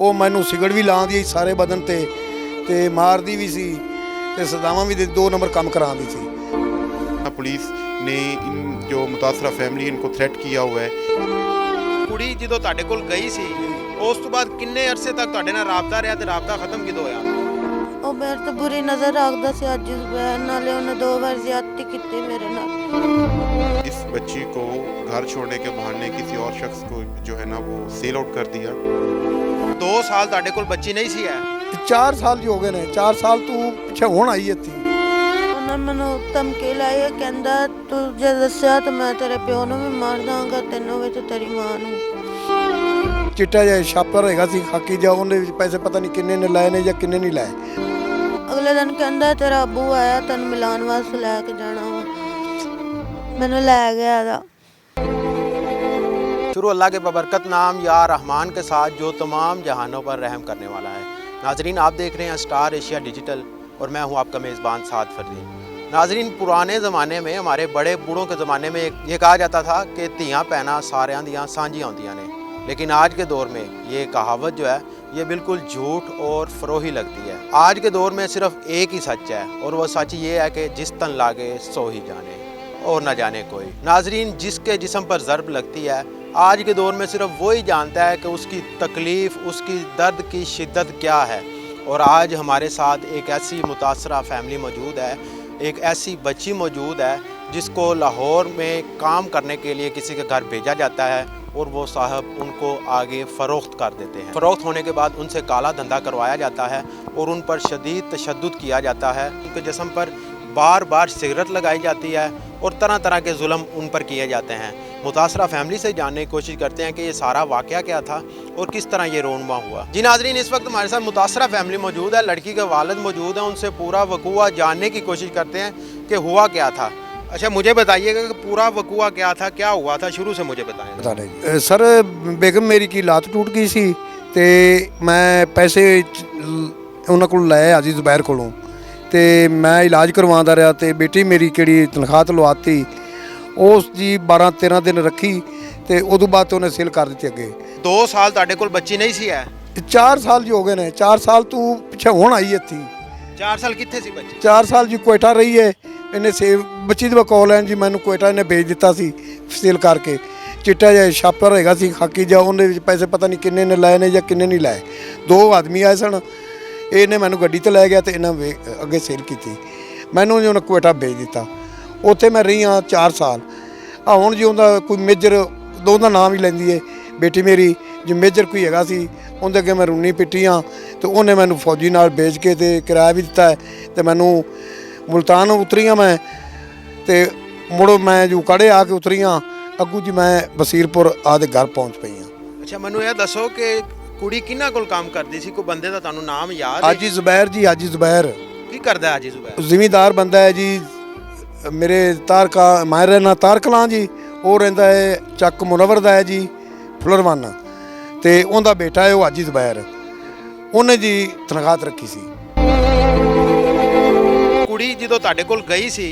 ਉਹ ਮੈਨੂੰ ਸਿਗੜ ਵੀ ਲਾਉਂਦੀ ਸੀ ਸਾਰੇ ਬਦਨ ਤੇ ਮਾਰਦੀ ਵੀ ਸੀ ਤੇ ਸਜ਼ਾਵਾਂ ਵੀ 2 ਨੰਬਰ ਕੰਮ ਕਰਾਉਂਦੀ ਸੀ। पुलिस ने इन जो मुतासरा फैमिली इनको थ्रेट किया हुआ है। ਕੁੜੀ ਜਦੋਂ ਤੁਹਾਡੇ ਕੋਲ ਗਈ ਸੀ ਉਸ ਤੋਂ ਬਾਅਦ ਕਿੰਨੇ ਅਰਸੇ ਤੱਕ ਤੁਹਾਡੇ ਨਾਲ ਰਾਬਤਾ ਰਿਹਾ ਤੇ ਰਾਬਤਾ ਖਤਮ ਕਿਦੋਂ ਹੋਇਆ? ਉਹ ਮੇਰੇ ਤੋਂ ਬੁਰੀ ਨਜ਼ਰ ਰੱਖਦਾ ਸੀ। ਅੱਜ ਸਵੇਰ ਨਾਲੇ ਉਹਨੇ 2 ਵਾਰ ਜ਼ਿਆਦਤੀ ਕੀਤੀ ਮੇਰੇ ਨਾਲ। इस बच्ची को घर छोड़ने के बहाने किसी और शख्स को जो है ना वो सेल आउट कर दिया। 2 ਸਾਲ ਤੁਹਾਡੇ ਕੋਲ ਬੱਚੀ ਨਹੀਂ ਸੀ ਹੈ? 4 ਸਾਲ ਜੀ ਹੋ ਗਏ ਨੇ। 4 ਸਾਲ ਤੂੰ ਪਿੱਛੇ ਹੁਣ ਆਈ ਇੱਥੇ। ਉਹਨੇ ਮੈਨੂੰ ਧਮਕੀ ਲਾਈ ਹੈ, ਕਹਿੰਦਾ ਤੂੰ ਜੇ ਦੱਸਿਆ ਤਾਂ ਮੈਂ ਤੇਰੇ ਪਿਓ ਨੂੰ ਵੀ ਮਾਰ ਦਾਂਗਾ, ਤੈਨੂੰ ਵੀ ਤੇ ਤੇਰੀ ਮਾਂ ਨੂੰ। ਚਿੱਟਾ ਜਿਹਾ ਛਾਪਰ ਹੈਗਾ ਸੀ ਖਾਕੀ ਜਿਹਾ, ਉਹਦੇ ਵਿੱਚ ਪੈਸੇ ਪਤਾ ਨਹੀਂ ਕਿੰਨੇ ਨੇ ਲਾਏ ਨੇ ਜਾਂ ਕਿੰਨੇ ਨਹੀਂ ਲਾਏ। ਅਗਲੇ ਦਿਨ ਕਹਿੰਦਾ ਤੇਰਾ ਅੱਬੂ ਆਇਆ ਤੈਨੂੰ ਮਿਲਾਉਣ ਵਾਸਤੇ ਲੈ ਕੇ ਜਾਣਾ ਵਾ। ਮੈਨੂੰ ਲੈ ਗਿਆ ਦਾ। शुरू अल्लाह के बबरकत नाम या रहमान के साथ जो तमाम जहानों पर रहम करने वाला है। नाजरीन, आप देख रहे हैं स्टार एशिया डिजिटल और मैं हूं आपका मेज़बान साद फरदी। नाजरीन, पुराने ज़माने में हमारे बड़े बूढ़ों के ज़माने में ये कहा जाता था कि धीयां पैना सारियां दियां सांझियां होंदियां ने, लेकिन आज के दौर में ये कहावत जो है ये बिल्कुल झूठ और फरोही लगती है। आज के दौर में सिर्फ एक ही सच है और वो सच ये है कि जिस तन लागे सो ही जाने और न जाने कोई। नाजरीन, जिसके जिस्म पर ज़रब लगती है आज के दौर में सिर्फ वही जानता है कि उसकी तकलीफ़, उसकी दर्द की शिद्दत क्या है। और आज हमारे साथ एक ऐसी मुतासरा फैमिली मौजूद है, एक ऐसी बच्ची मौजूद है जिसको लाहौर में काम करने के लिए किसी के घर भेजा जाता है और वो साहब उनको आगे फ़रोख्त कर देते हैं। फ़रोख्त होने के बाद उनसे काला धंधा करवाया जाता है और उन पर शदीद तशद्दुद किया जाता है। उनके जिस्म पर बार बार सिगरेट लगाई जाती है और तरह तरह के जुल्म उन पर किए जाते हैं। मुतासरा फैमिली से जानने की कोशिश करते हैं कि ये सारा वाक़या क्या था और किस तरह ये रोनमा हुआ। जी नाजरीन, इस वक्त हमारे साथ मुतासरा फैमिली मौजूद है, लड़की के वालिद मौजूद हैं। उनसे पूरा वक़ूआ जानने की कोशिश करते हैं कि हुआ क्या था। अच्छा, मुझे बताइएगा कि पूरा वक़ूआ क्या था, क्या हुआ था, शुरू से मुझे बताएं। बता रहे सर, बेगम मेरी की लात टूट गई सी ते मैं पैसे ਉਹਨਾਂ ਕੋਲ ਲਏ ਅਜੀ ਜ਼ੁਬੈਰ ਕੋਲੋਂ ਤੇ ਮੈਂ ਇਲਾਜ ਕਰਵਾਉਂਦਾ ਰਿਹਾ ਤੇ ਬੇਟੀ ਮੇਰੀ ਕਿਹੜੀ ਤਨਖਾਹ ਤੇ ਲਵਾਤੀ ਉਸ ਜੀ 12-13 ਦਿਨ ਰੱਖੀ ਤੇ ਉਦੋਂ ਬਾਅਦ ਉਹਨੇ ਸੇਲ ਕਰ ਦਿੱਤੀ ਅੱਗੇ। 2 ਸਾਲ ਤੁਹਾਡੇ ਕੋਲ ਬੱਚੀ ਨਹੀਂ ਸੀ ਹੈ? 4 ਸਾਲ ਜੀ ਹੋ ਗਏ ਨੇ। 4 ਸਾਲ ਤੂੰ ਪਿੱਛੇ ਹੁਣ ਆਈ ਇੱਥੇ। 4 ਸਾਲ ਕਿੱਥੇ ਸੀ ਬੱਚੀ? 4 ਸਾਲ ਜੀ ਕੋਇਟਾ ਰਹੀ ਹੈ। ਇਹਨੇ ਬੱਚੀ ਦੀ ਬਕੌਲ ਲੈਣ ਜੀ ਮੈਨੂੰ ਕੋਇਟਾ ਇਹਨੇ ਭੇਜ ਦਿੱਤਾ ਸੀ ਸੇਲ ਕਰਕੇ। ਚਿੱਟਾ ਜਿਹਾ ਛਾਪਰ ਹੈਗਾ ਸੀ ਖਾਕੀ ਜਿਹਾ, ਉਹਦੇ ਵਿੱਚ ਪੈਸੇ ਪਤਾ ਨਹੀਂ ਕਿੰਨੇ ਨੇ ਲਾਏ ਨੇ ਜਾਂ ਕਿੰਨੇ ਨਹੀਂ ਲਾਏ। 2 ਆਦਮੀ ਆਏ ਸਨ, ਇਹਨੇ ਮੈਨੂੰ ਗੱਡੀ ਤੇ ਲੈ ਗਿਆ ਤੇ ਇਹਨਾਂ ਅੱਗੇ ਸੇਲ ਕੀਤੀ। ਮੈਨੂੰ ਜੀ ਉਹਨੇ ਕੋਇਟਾ ਭੇਜ ਦਿੱਤਾ। ਉੱਥੇ ਮੈਂ ਰਹੀ ਹਾਂ 4 ਸਾਲ। ਆ ਹੁਣ ਜੀ ਉਹਦਾ ਕੋਈ ਮੇਜਰ ਉਹਦਾ ਨਾਮ ਹੀ ਲੈਂਦੀ ਹੈ ਬੇਟੀ ਮੇਰੀ, ਜੇ ਮੇਜਰ ਕੋਈ ਹੈਗਾ ਸੀ ਉਹਦੇ ਅੱਗੇ ਮੈਂ ਰੂਨੀ ਪਿੱਟੀ ਹਾਂ ਤੇ ਉਹਨੇ ਮੈਨੂੰ ਫੌਜੀ ਨਾਲ ਵੇਚ ਕੇ ਤੇ ਕਿਰਾਇਆ ਵੀ ਦਿੱਤਾ ਹੈ ਤੇ ਮੈਨੂੰ ਮੁਲਤਾਨ ਉਤਰੀਆਂ ਮੈਂ ਤੇ ਮੁੜੋ ਮੈਂ ਜੋ ਕੜੇ ਆ ਕੇ ਉਤਰੀਆਂ ਅੱਗੂ ਜੀ ਮੈਂ ਬਸੀਰਪੁਰ ਆਦੇ ਘਰ ਪਹੁੰਚ ਪਈ ਹਾਂ। ਅੱਛਾ, ਮੈਨੂੰ ਇਹ ਦੱਸੋ ਕਿ ਕੁੜੀ ਕਿਹਨਾਂ ਕੋਲ ਕੰਮ ਕਰਦੀ ਸੀ? ਕੋਈ ਬੰਦੇ ਦਾ ਤੁਹਾਨੂੰ ਨਾਮ ਯਾਦ ਹੈ? ਹਾਜੀ ਜ਼ੁਬੈਰ ਜੀ, ਹਾਜੀ ਜ਼ੁਬੈਰ। ਕੀ ਕਰਦਾ ਹਾਜੀ ਜ਼ੁਬੈਰ? ਜ਼ਿਮੀਂਦਾਰ ਬੰਦਾ ਹੈ ਜੀ। ਮੇਰੇ ਤਾਰਕਾ ਮਾਇਰ ਨਾ ਤਾਰਕਲਾਂ ਜੀ, ਉਹ ਰਹਿੰਦਾ ਹੈ ਚੱਕ ਮੁਨਵਰ ਦਾ ਹੈ ਜੀ, ਫੁਲਰਵਾਨਾ ਤੇ ਉਹਦਾ ਬੇਟਾ ਹੈ ਉਹ ਹਾਜੀ ਜ਼ੁਬੈਰ। ਉਹਨੇ ਜੀ ਤਨਖਾਹ ਰੱਖੀ ਸੀ। ਕੁੜੀ ਜਦੋਂ ਤੁਹਾਡੇ ਕੋਲ ਗਈ ਸੀ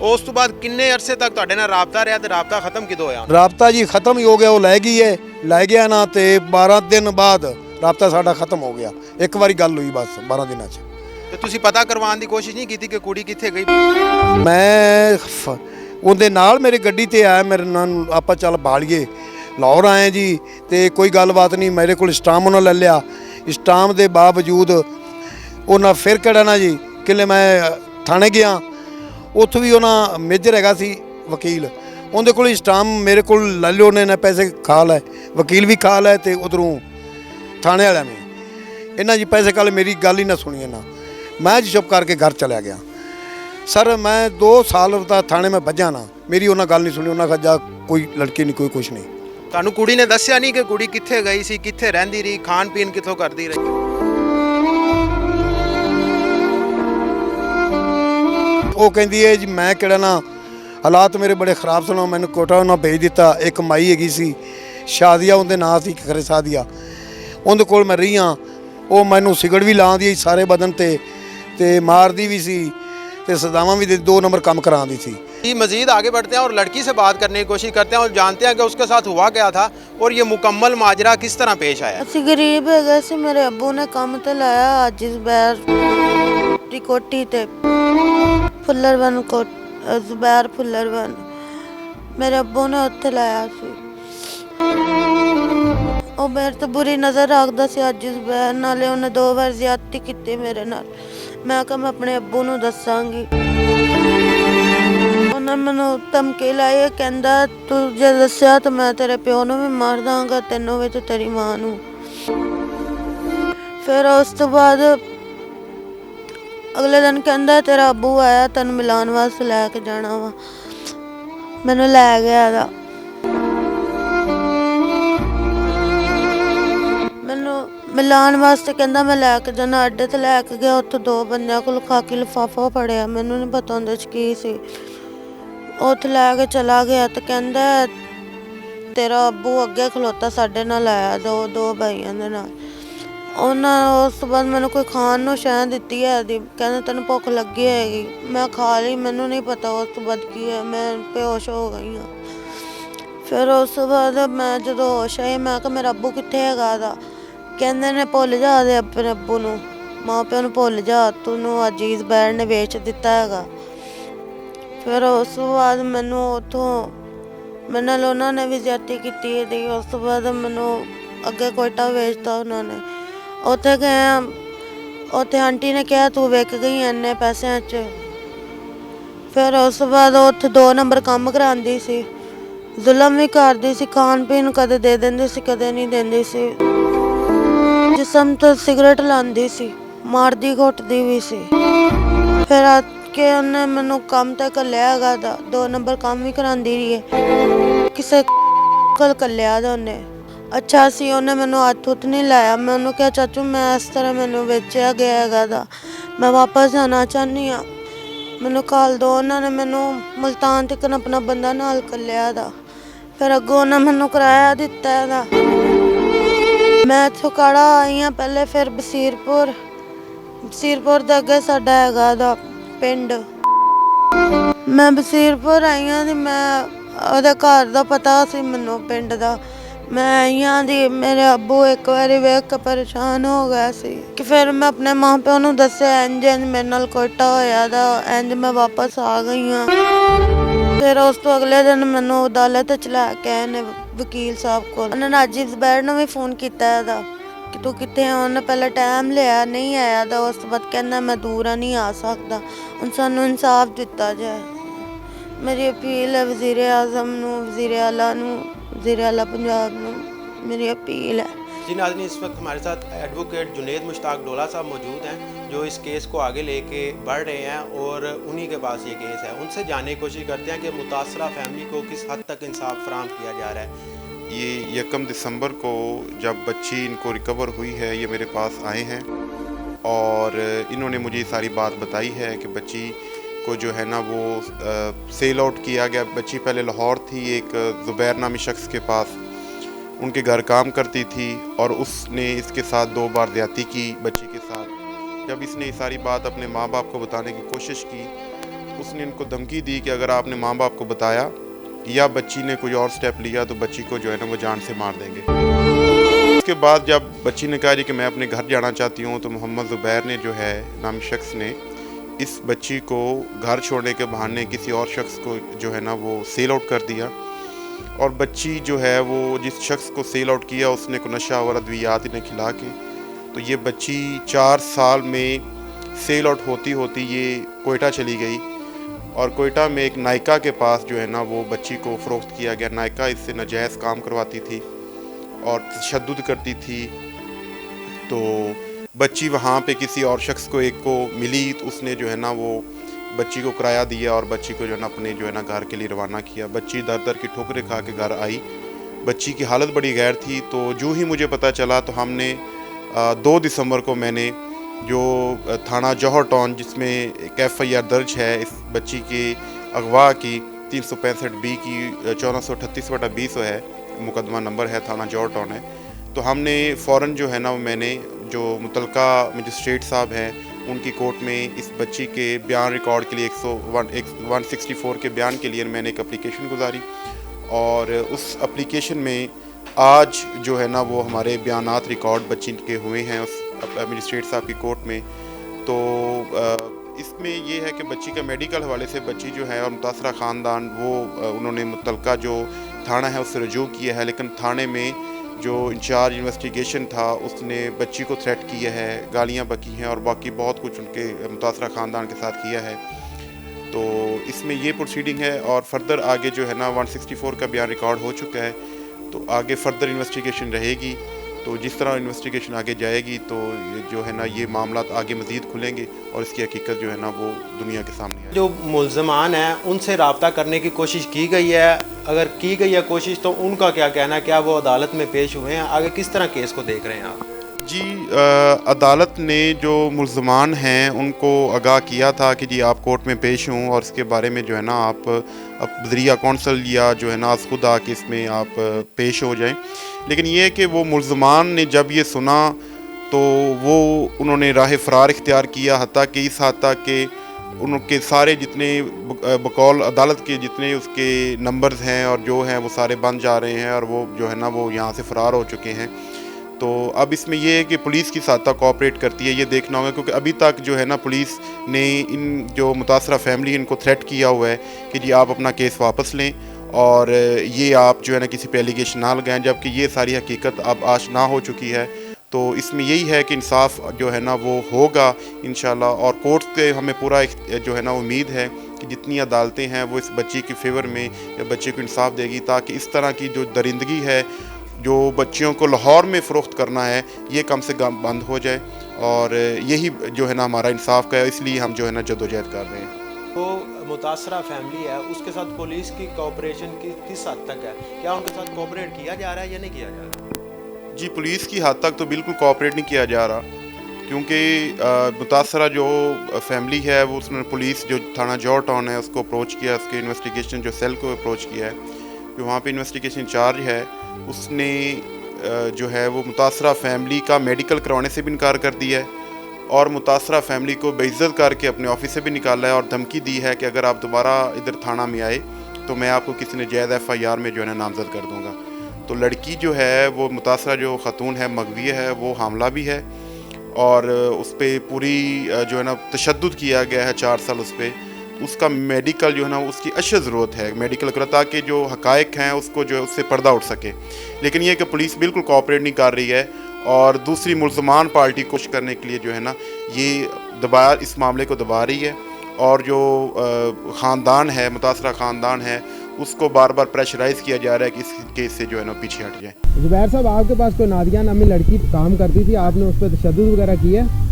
ਉਸ ਤੋਂ ਬਾਅਦ ਕਿੰਨੇ ਅਰਸੇ ਤੱਕ ਤੁਹਾਡੇ ਨਾਲ ਰਾਬਤਾ ਰਿਹਾ ਤੇ ਰਾਬਤਾ ਖਤਮ ਕਿਦੋਂ ਹੋਇਆ? ਰਾਬਤਾ ਜੀ ਖਤਮ ਹੀ ਹੋ ਗਿਆ। ਉਹ ਲੈ ਗਈ ਹੈ, ਲੈ ਗਿਆ ਨਾ ਤੇ 12 ਦਿਨ ਬਾਅਦ ਰਾਬਤਾ ਸਾਡਾ ਖਤਮ ਹੋ ਗਿਆ। ਇੱਕ ਵਾਰੀ ਗੱਲ ਹੋਈ ਬਸ 12 ਦਿਨਾਂ 'ਚ। ਤੇ ਤੁਸੀਂ ਪਤਾ ਕਰਵਾਉਣ ਦੀ ਕੋਸ਼ਿਸ਼ ਨਹੀਂ ਕੀਤੀ ਕਿ ਕੁੜੀ ਕਿੱਥੇ ਗਈ? ਮੈਂ ਉਹਦੇ ਨਾਲ ਮੇਰੀ ਗੱਡੀ ਤੇ ਆਇਆ, ਮੇਰੇ ਨਾਲ ਆਪਾਂ ਚੱਲ ਬਾਲੀਏ ਲਾਹੌਰ ਆਏ ਜੀ ਤੇ ਕੋਈ ਗੱਲਬਾਤ ਨਹੀਂ। ਮੇਰੇ ਕੋਲ ਸਟਾਮ ਉਹਨਾਂ ਲੈ ਲਿਆ। ਸਟਾਮ ਦੇ ਬਾਵਜੂਦ ਉਹਨਾਂ ਫਿਰ ਕਿਹੜਾ ਨਾ ਜੀ ਕਿਲੇ ਮੈਂ ਥਾਣੇ ਗਿਆ, ਉੱਥੋਂ ਵੀ ਉਹਨਾਂ ਮੇਜਰ ਹੈਗਾ ਸੀ ਵਕੀਲ, ਉਹਦੇ ਕੋਲ ਸਟਾਮ ਮੇਰੇ ਕੋਲ ਲੈ ਲਿਓ। ਉਹਨੇ ਪੈਸੇ ਖਾ ਲਏ, ਵਕੀਲ ਵੀ ਖਾ ਲਏ ਤੇ ਉਧਰੋਂ ਥਾਣੇ ਵਾਲਿਆਂ ਨੇ ਇਹਨਾਂ ਜੀ ਪੈਸੇ ਕਾਲੇ ਮੇਰੀ ਗੱਲ ਹੀ ਨਾ ਸੁਣੀ ਇਹਨਾਂ। ਮੈਂ ਜੀ ਚੁੱਪ ਕਰਕੇ ਘਰ ਚਲਿਆ ਗਿਆ। ਸਰ ਮੈਂ 2 ਸਾਲ ਦਾ ਥਾਣੇ ਮੈਂ ਵੱਜਾ ਨਾ, ਮੇਰੀ ਉਹਨਾਂ ਗੱਲ ਨਹੀਂ ਸੁਣੀ। ਉਹਨਾਂ ਕਹਾ ਕੋਈ ਲੜਕੀ ਨਹੀਂ, ਕੋਈ ਕੁਛ ਨਹੀਂ। ਤੁਹਾਨੂੰ ਕੁੜੀ ਨੇ ਦੱਸਿਆ ਨਹੀਂ ਕਿ ਕੁੜੀ ਕਿੱਥੇ ਗਈ ਸੀ, ਕਿੱਥੇ ਰਹਿੰਦੀ ਰਹੀ, ਖਾਣ ਪੀਣ ਕਿੱਥੋਂ ਕਰਦੀ ਰਹੀ? ਉਹ ਕਹਿੰਦੀ ਹੈ ਜੀ ਮੈਂ ਕਿਹੜਾ ਨਾ ਹਾਲਾਤ ਮੇਰੇ ਬੜੇ ਖਰਾਬ ਸਨ। ਮੈਨੂੰ ਕੋਟਾ ਉਹਨਾਂ ਭੇਜ ਦਿੱਤਾ। ਇੱਕ ਮਾਈ ਹੈਗੀ ਸੀ ਸ਼ਾਦੀਆ, ਉਹਦੇ ਨਾਂ ਸੀ ਖਰੇ ਸਾਦੀਆ, ਉਹਦੇ ਕੋਲ ਮੈਂ ਰਹੀ ਹਾਂ। ਉਹ ਮੈਨੂੰ ਸਿਗੜ ਵੀ ਲਾਉਂਦੀ ਸੀ ਸਾਰੇ ਬਦਨ ਤੇ ਮਾਰਦੀ ਵੀ ਸੀ ਤੇ ਸਜ਼ਾਵਾਂ ਵੀ 2 ਨੰਬਰ ਕੰਮ ਕਰਾਉਂਦੀ ਸੀ। मज़ीद आगे बढ़ते हैं और लड़की से बात करने की कोशिश करते हैं और जानते हैं कि उसके साथ हुआ क्या था और ये मुकम्मल माजरा किस तरह पेश आया। ਅਸੀਂ ਗਰੀਬ ਹੈਗੇ ਸੀ। ਮੇਰੇ ਅੱਬੂ ਨੇ ਕੰਮ ਤੇ ਲਾਇਆ ਅੱਜ ਜ਼ੁਬੈਰ ਦੀ ਕੋਠੀ ਤੇ ਫੁੱਲਰਵਨ ਜ਼ੁਬੈਰ ਫੁੱਲਰਵਨ ਮੇਰੇ ਅੱਬੂ ਨੇ ਉੱਥੇ ਲਾਇਆ ਸੀ। ਉਹ ਮੇਰੇ ਤੇ ਬੁਰੀ ਨਜ਼ਰ ਰੱਖਦਾ ਸੀ ਅੱਜ ਜ਼ੁਬੈਰ ਨਾਲੇ ਉਹਨੇ 2 ਵਾਰ ਜ਼ਿਆਦਤੀ ਕੀਤੀ ਮੇਰੇ ਨਾਲ। ਮੈਂ ਕਿਹਾ ਮੈਂ ਆਪਣੇ ਅੱਬੂ ਨੂੰ ਦੱਸਾਂਗੀ। ਉਹਨੇ ਮੈਨੂੰ ਧਮਕੀ ਲਾਈ, ਕਹਿੰਦਾ ਤੂੰ ਜੇ ਦੱਸਿਆ ਤਾਂ ਮੈਂ ਤੇਰੇ ਪਿਓ ਨੂੰ ਵੀ ਮਾਰ ਦਾਂਗਾ, ਤੈਨੂੰ ਵੀ ਤੇ ਤੇਰੀ ਮਾਂ ਨੂੰ। ਫਿਰ ਉਸ ਤੋਂ ਬਾਅਦ ਅਗਲੇ ਦਿਨ ਕਹਿੰਦਾ ਤੇਰਾ ਅੱਬੂ ਆਇਆ ਤੈਨੂੰ ਮਿਲਾਉਣ ਵਾਸਤੇ ਲੈ ਕੇ ਜਾਣਾ ਵਾ। ਮੈਨੂੰ ਲੈ ਗਿਆ ਦਾ ਮੈਨੂੰ ਮਿਲਾਉਣ ਵਾਸਤੇ ਕਹਿੰਦਾ ਮੈਂ ਲੈ ਕੇ ਜਾਣਾ। ਅੱਡੇ ਤੇ ਲੈ ਕੇ ਗਿਆ। ਉੱਥੇ 2 ਬੰਦਿਆਂ ਕੋਲ ਖਾਕੀ ਲਿਫਾਫਾ ਫੜਿਆ, ਮੈਨੂੰ ਨਹੀਂ ਪਤਾ ਉਹਦੇ 'ਚ ਕੀ ਸੀ। ਉੱਥੇ ਲੈ ਕੇ ਚਲਾ ਗਿਆ ਤੇ ਕਹਿੰਦਾ ਤੇਰਾ ਅੱਬੂ ਅੱਗੇ ਖਲੋਤਾ ਸਾਡੇ ਨਾਲ ਆਇਆ ਦੋ ਭਾਈਆਂ ਦੇ ਨਾਲ। ਉਹਨਾਂ ਉਸ ਤੋਂ ਬਾਅਦ ਮੈਨੂੰ ਕੋਈ ਖਾਣ ਨੂੰ ਸ਼ੈ ਦਿੱਤੀ ਹੈ ਦੀ, ਕਹਿੰਦਾ ਤੈਨੂੰ ਭੁੱਖ ਲੱਗੀ ਹੋਏਗੀ। ਮੈਂ ਖਾ ਲਈ, ਮੈਨੂੰ ਨਹੀਂ ਪਤਾ ਉਸ ਤੋਂ ਬਾਅਦ ਕੀ ਹੈ, ਮੈਂ ਬੇਹੋਸ਼ ਹੋ ਗਈ ਹਾਂ। ਫਿਰ ਉਸ ਤੋਂ ਬਾਅਦ ਮੈਂ ਜਦੋਂ ਹੋਸ਼ ਆਈ ਮੈਂ ਕਿਹਾ ਮੇਰਾ ਅੱਬੂ ਕਿੱਥੇ ਹੈਗਾ ਦਾ। ਕਹਿੰਦੇ ਨੇ ਭੁੱਲ ਜਾ ਦੇ ਆਪਣੇ ਅੱਬੂ ਨੂੰ, ਮਾਂ ਪਿਓ ਨੂੰ ਭੁੱਲ ਜਾ, ਤੈਨੂੰ ਅਜੀਜ਼ ਬੈਰ ਨੇ ਵੇਚ ਦਿੱਤਾ ਹੈਗਾ। ਫਿਰ ਉਸ ਤੋਂ ਬਾਅਦ ਮੈਨੂੰ ਉੱਥੋਂ ਮੇਰੇ ਨਾਲ ਉਹਨਾਂ ਨੇ ਵੀ ਜ਼ਿਆਦਤੀ ਕੀਤੀ ਇਹਦੀ। ਉਸ ਤੋਂ ਬਾਅਦ ਮੈਨੂੰ ਅੱਗੇ ਕੋਇਟਾ ਵੇਚਤਾ ਉਹਨਾਂ ਨੇ। ਉੱਥੇ ਗਏ, ਉੱਥੇ ਆਂਟੀ ਨੇ ਕਿਹਾ ਤੂੰ ਵਿਕ ਗਈ ਇੰਨੇ ਪੈਸਿਆਂ 'ਚ। ਫਿਰ ਉਸ ਤੋਂ ਬਾਅਦ ਉੱਥੇ 2 ਨੰਬਰ ਕੰਮ ਕਰਾਉਂਦੀ ਸੀ, ਜ਼ੁਲਮ ਵੀ ਕਰਦੀ ਸੀ, ਖਾਣ ਪੀਣ ਕਦੇ ਦੇ ਦਿੰਦੀ ਸੀ ਕਦੇ ਨਹੀਂ ਦਿੰਦੀ ਸੀ। ਜਿਸਮ ਤੋਂ ਸਿਗਰਟ ਲਾਉਂਦੀ ਸੀ, ਮਾਰਦੀ ਘੁੱਟਦੀ ਵੀ ਸੀ। ਫਿਰ ਆ ਕੇ ਉਹਨੇ ਮੈਨੂੰ ਕੰਮ ਤੇ ਘੱਲਿਆ ਹੈਗਾ ਦਾ, 2 ਨੰਬਰ ਕੰਮ ਵੀ ਕਰਾਉਂਦੀ ਰਹੀ ਹੈ ਕਿਸੇ ਕੋਲ ਘੱਲਿਆ ਦਾ ਉਹਨੇ। ਅੱਛਾ ਸੀ, ਉਹਨੇ ਮੈਨੂੰ ਹੱਥ ਹੁੱਥ ਨਹੀਂ ਲਾਇਆ। ਮੈਂ ਉਹਨੂੰ ਕਿਹਾ ਚਾਚੂ ਮੈਂ ਇਸ ਤਰ੍ਹਾਂ ਮੈਨੂੰ ਵੇਚਿਆ ਗਿਆ ਹੈਗਾ ਦਾ, ਮੈਂ ਵਾਪਸ ਜਾਣਾ ਚਾਹੁੰਦੀ ਹਾਂ, ਮੈਨੂੰ ਘੱਲ ਦਿਓ। ਉਹਨਾਂ ਨੇ ਮੈਨੂੰ ਮੁਲਤਾਨ ਤੱਕ ਆਪਣਾ ਬੰਦਾ ਨਾਲ ਘੱਲਿਆ ਦਾ। ਫਿਰ ਅੱਗੋਂ ਉਹਨਾਂ ਮੈਨੂੰ ਕਿਰਾਇਆ ਦਿੱਤਾ ਇਹਦਾ। ਮੈਂ ਇੱਥੋਂ ਕਾੜਾ ਆਈ ਹਾਂ ਪਹਿਲੇ, ਫਿਰ ਬਸੀਰਪੁਰ ਦੇ ਅੱਗੇ ਸਾਡਾ ਹੈਗਾ ਦਾ ਪਿੰਡ। ਮੈਂ ਬਸੀਰਪੁਰ ਆਈ ਹਾਂ ਤੇ ਮੈਂ ਉਹਦੇ ਘਰ ਦਾ ਪਤਾ ਸੀ ਮੈਨੂੰ ਪਿੰਡ ਦਾ। ਮੈਂ ਆਈ ਹਾਂ ਦੀ ਮੇਰੇ ਅੱਬੂ ਇੱਕ ਵਾਰੀ ਵੇਖ ਕੇ ਪਰੇਸ਼ਾਨ ਹੋ ਗਿਆ ਸੀ ਕਿ ਫਿਰ ਮੈਂ ਆਪਣੇ ਮਾਂ ਪਿਓ ਨੂੰ ਦੱਸਿਆ ਇੰਝ ਮੇਰੇ ਨਾਲ ਕੋਇਟਾ ਹੋਇਆ ਦਾ, ਇੰਝ ਮੈਂ ਵਾਪਸ ਆ ਗਈ ਹਾਂ। ਫਿਰ ਉਸ ਤੋਂ ਅਗਲੇ ਦਿਨ ਮੈਨੂੰ ਅਦਾਲਤ 'ਚ ਲੈ ਕੇ ਆਏ ਨੇ ਵਕੀਲ ਸਾਹਿਬ ਕੋਲ। ਉਹਨਾਂ ਨੇ ਅਜੀਬ ਜ਼ਬੈਰ ਨੂੰ ਵੀ ਫੋਨ ਕੀਤਾ ਇਹਦਾ ਕਿ ਤੂੰ ਕਿੱਥੇ ਆ। ਉਹਨੇ ਪਹਿਲਾਂ ਟਾਈਮ ਲਿਆ, ਨਹੀਂ ਆਇਆ ਦਾ। ਉਸ ਤੋਂ ਬਾਅਦ ਕਹਿੰਦਾ ਮੈਂ ਦੂਰ ਆ, ਨਹੀਂ ਆ ਸਕਦਾ। ਹੁਣ ਸਾਨੂੰ ਇਨਸਾਫ ਦਿੱਤਾ ਜਾਏ। ਮੇਰੀ ਅਪੀਲ ਹੈ ਵਜ਼ੀਰ ਆਜ਼ਮ ਨੂੰ, ਵਜ਼ੀਰ ਆਲਾ ਨੂੰ, वज़ीर आला पंजाब में मेरी अपील है। जी नाज़रीन, इस वक्त हमारे साथ एडवोकेट जुनेद मुश्ताक डोला साहब मौजूद हैं जो इस केस को आगे लेके बढ़ रहे हैं और उन्हीं के पास ये केस है। उनसे जानने की कोशिश करते हैं कि मुतासरा फैमिली को किस हद तक इंसाफ फराहम किया जा रहा है। ये 1 दिसंबर को जब बच्ची इनको रिकवर हुई है ये मेरे पास आए हैं और इन्होंने मुझे सारी बात बताई है कि बच्ची को जो है ना वो सेल आउट किया गया। बच्ची पहले लाहौर थी, एक ज़ुबैर नामी शख्स के पास, उनके घर काम करती थी और उसने इसके साथ 2 बार ज़्यादती की बच्ची के साथ। जब इसने ये सारी बात अपने माँ बाप को बताने की कोशिश की, उसने इनको धमकी दी कि अगर आपने माँ बाप को बताया या बच्ची ने कोई और स्टेप लिया तो बच्ची को जो है ना वो जान से मार देंगे। उसके बाद जब बच्ची ने कहा कि मैं अपने घर जाना चाहती हूँ तो मोहम्मद ज़ुबैर ने जो है नामी शख्स ने इस बच्ची को घर छोड़ने के बहाने किसी और शख्स को जो है ना वो सेल आउट कर दिया। और बच्ची जो है वो जिस शख्स को सेल आउट किया उसने को नशा और अद्वियात इन्हें खिला के, तो ये बच्ची 4 साल में सेल आउट होती होती ये कोयटा चली गई और कोयटा में एक नायका के पास जो है ना वो बच्ची को फ़रोख्त किया गया। नायका इससे नाजायज़ काम करवाती थी और तशद्दुद करती थी। तो बच्ची वहाँ पे किसी और शख्स को एक को मिली तो उसने जो है ना वो बच्ची को किराया दिया और बच्ची को जो है ना अपने जो है ना घर के लिए रवाना किया। बच्ची दर दर की ठोकरें खा के घर आई। बच्ची की हालत बड़ी गैर थी। तो जो ही मुझे पता चला तो हमने 2 दिसंबर को मैंने जो थाना जौहर टाउन जिसमें एक FIR दर्ज है इस बच्ची के अगवा की 365B की 1438/20 है मुकदमा नंबर है, थाना जौहर टाउन है। तो हमने फ़ौरन जो है ना मैंने जो मुतलका मजिस्ट्रेट साहब हैं ان کی کورٹ میں اس بچی کے بیان ریکارڈ کے لیے 164 کے بیان کے لیے میں نے ایک اپلیکیشن گزاری، اور اس اپلیکیشن میں آج جو ہے نا وہ ہمارے بیانات ریکارڈ بچی کے ہوئے ہیں اس ایڈمنسٹریٹ صاحب کی کورٹ میں۔ تو اس میں یہ ہے کہ بچی کا میڈیکل حوالے سے بچی جو ہے اور متاثرہ خاندان وہ انہوں نے متعلقہ جو تھانہ ہے اس سے رجوع کیا ہے، لیکن تھانے میں جو انچارج انویسٹیگیشن تھا اس نے بچی کو تھریٹ کیا ہے، گالیاں بکی ہیں اور باقی بہت کچھ ان کے متاثرہ خاندان کے ساتھ کیا ہے۔ تو اس میں یہ پروسیڈنگ ہے، اور فردر آگے جو ہے نا 164 کا بیان ریکارڈ ہو چکا ہے، تو آگے فردر انویسٹیگیشن رہے گی۔ تو جس طرح انویسٹیگیشن آگے جائے گی تو جو ہے نا یہ معاملات آگے مزید کھلیں گے اور اس کی حقیقت جو ہے نا وہ دنیا کے سامنے آئے گی۔ جو ملزمان ہیں ان سے رابطہ کرنے کی کوشش کی گئی ہے، اگر کی گئی ہے کوشش تو ان کا کیا کہنا ہے؟ کیا وہ عدالت میں پیش ہوئے ہیں؟ آگے کس طرح کیس کو دیکھ رہے ہیں آپ؟ جی عدالت نے جو ملزمان ہیں ان کو آگاہ کیا تھا کہ جی آپ کورٹ میں پیش ہوں اور اس کے بارے میں جو ہے نا آپ ذریعہ کونسل یا جو ہے نا از خود آ کے اس میں آپ پیش ہو جائیں، لیکن یہ ہے کہ وہ ملزمان نے جب یہ سنا تو انہوں نے راہ فرار اختیار کیا، حتیٰ کہ اس حد تک کہ ان کے سارے جتنے بقول عدالت کے جتنے اس کے نمبرز ہیں اور جو ہیں وہ سارے بند جا رہے ہیں، اور وہ جو ہے نا وہ یہاں سے فرار ہو چکے ہیں۔ تو اب اس میں یہ ہے کہ پولیس کی ساتھ کوآپریٹ کرتی ہے، یہ دیکھنا ہوگا، کیونکہ ابھی تک جو ہے نا پولیس نے ان جو متاثرہ فیملی ان کو تھریٹ کیا ہوا ہے کہ جی آپ اپنا کیس واپس لیں اور یہ آپ جو ہے نا کسی پہ ایلیگیشن نہ لگائیں، جبکہ یہ ساری حقیقت اب آشنا ہو چکی ہے۔ تو اس میں یہی ہے کہ انصاف جو ہے نا وہ ہوگا انشاءاللہ، اور کورٹ سے ہمیں پورا جو ہے نا امید ہے کہ جتنی عدالتیں ہیں وہ اس بچی کے فیور میں یا بچے کو انصاف دے گی، تاکہ اس طرح کی جو درندگی ہے جو بچیوں کو لاہور میں فروخت کرنا ہے یہ کم سے کم بند ہو جائے، اور یہی جو ہے نا ہمارا انصاف کا ہے، اس لیے ہم جو ہے نا جدوجہد کر رہے ہیں۔ تو متاثرہ فیملی ہے اس کے ساتھ پولیس کی کوآپریشن کس حد تک ہے؟ کیا ان کے ساتھ کوآپریٹ کیا جا رہا ہے یا نہیں کیا جا رہا؟ جی پولیس کی حد تک تو بالکل کوآپریٹ نہیں کیا جا رہا، کیونکہ متاثرہ جو فیملی ہے وہ اس نے پولیس جو تھانہ جوہر ٹاؤن ہے اس کو اپروچ کیا، اس کے انویسٹیگیشن جو سیل کو اپروچ کیا ہے، جو وہاں پہ انویسٹیگیشن انچارج ہے اس نے جو ہے وہ متاثرہ فیملی کا میڈیکل کروانے سے بھی انکار کر دیا ہے، اور متاثرہ فیملی کو بے عزت کر کے اپنے آفس سے بھی نکالا ہے، اور دھمکی دی ہے کہ اگر آپ دوبارہ ادھر تھانہ میں آئے تو میں آپ کو کسی ناجائز FIR میں جو ہے نا نامزد کر دوں گا۔ تو لڑکی جو ہے وہ متاثرہ جو خاتون ہے مغویہ ہے، وہ حاملہ بھی ہے، اور اس پہ پوری جو ہے نا تشدد کیا گیا ہے 4 سال اس پہ۔ اس کا میڈیکل جو ہے نا اس کی اشد ضرورت ہے میڈیکل کرا، تاکہ جو حقائق ہیں اس کو جو ہے اس سے پردہ اٹھ سکے، لیکن یہ کہ پولیس بالکل کوآپریٹ نہیں کر رہی ہے، اور دوسری ملزمان پارٹی کوشش کرنے کے لیے جو ہے نا یہ اس معاملے کو دبا رہی ہے، اور جو خاندان ہے متاثرہ خاندان ہے اس کو بار بار پریشرائز کیا جا رہا ہے کہ اس کیس سے جو ہے نا پیچھے ہٹ جائے۔ زبیر صاحب آپ کے پاس کوئی نادیہ نامی لڑکی کام کرتی تھی، آپ نے اس پہ تشدد وغیرہ کیا ہے؟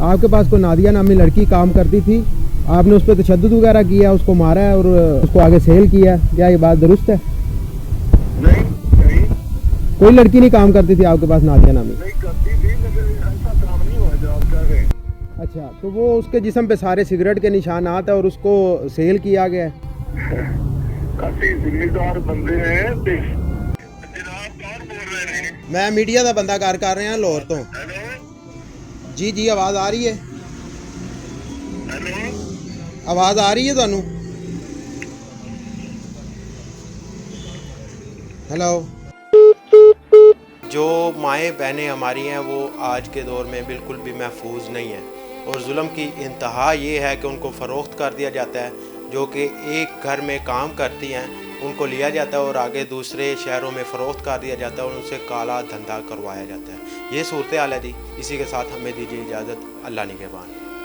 آپ کے پاس کوئی نادیہ نامی لڑکی کام کرتی تھی، آپ نے اس پہ تشدد وغیرہ کیا، اس کو مارا ہے اور اس کو آگے سیل کیا ہے، کیا یہ بات درست ہے؟ نہیں کوئی لڑکی نہیں کام کرتی تھی آپ کے پاس نادیہ نامی؟ نہیں کرتی تھی، لیکن ایسا کام نہیں ہوا جو آپ کہہ رہے ہیں۔ اچھا، تو وہ اس کے جسم پہ سارے سگریٹ کے نشانات ہیں اور اس کو سیل کیا گیا ہے؟ کافی ذمہ دار بندے ہیں۔ جناب کون بول رہے ہیں؟ میں میڈیا کا بندہ کر رہے ہیں لاہور تو۔ ہیلو جی آواز آ رہی ہے؟ ہیلو آواز آ رہی ہے تانوں؟ ہیلو؟ جو مائیں بہنیں ہماری ہیں وہ آج کے دور میں بالکل بھی محفوظ نہیں ہیں، اور ظلم کی انتہا یہ ہے کہ ان کو فروخت کر دیا جاتا ہے، جو کہ ایک گھر میں کام کرتی ہیں ان کو لیا جاتا ہے اور آگے دوسرے شہروں میں فروخت کر دیا جاتا ہے اور ان سے کالا دھندا کروایا جاتا ہے۔ یہ صورتحال ہے جی۔ اسی کے ساتھ ہمیں دیجیے اجازت، اللہ نگہبان۔